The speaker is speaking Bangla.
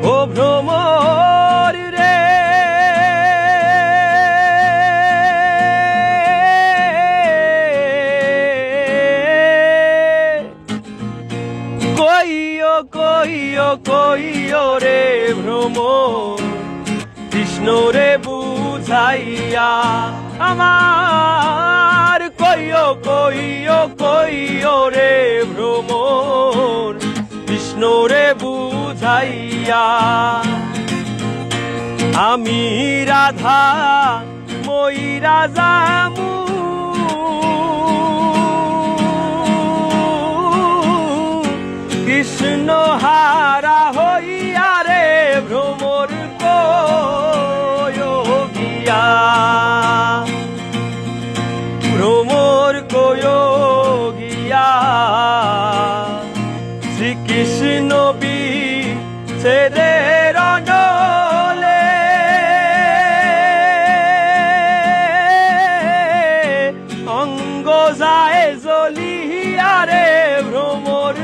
ও ভ্রমর রে কইও কইও কইও রে ভ্রমর কৃষ্ণ রে বুঝাইয়া আমার কইও কইও কইও রে ভ্রমর কৃষ্ণ রে বুঝাইয়া আমি রাধা ময়রা যামু কৃষ্ণ হারা হইয়া রে ভ্রমর কয়োগিয়া ভ্রমর কয়োগিয়া শ্রীকৃষ্ণ বিছেদে রণলে অঙ্গ যায় জ্বলিয়া রে ভ্রমর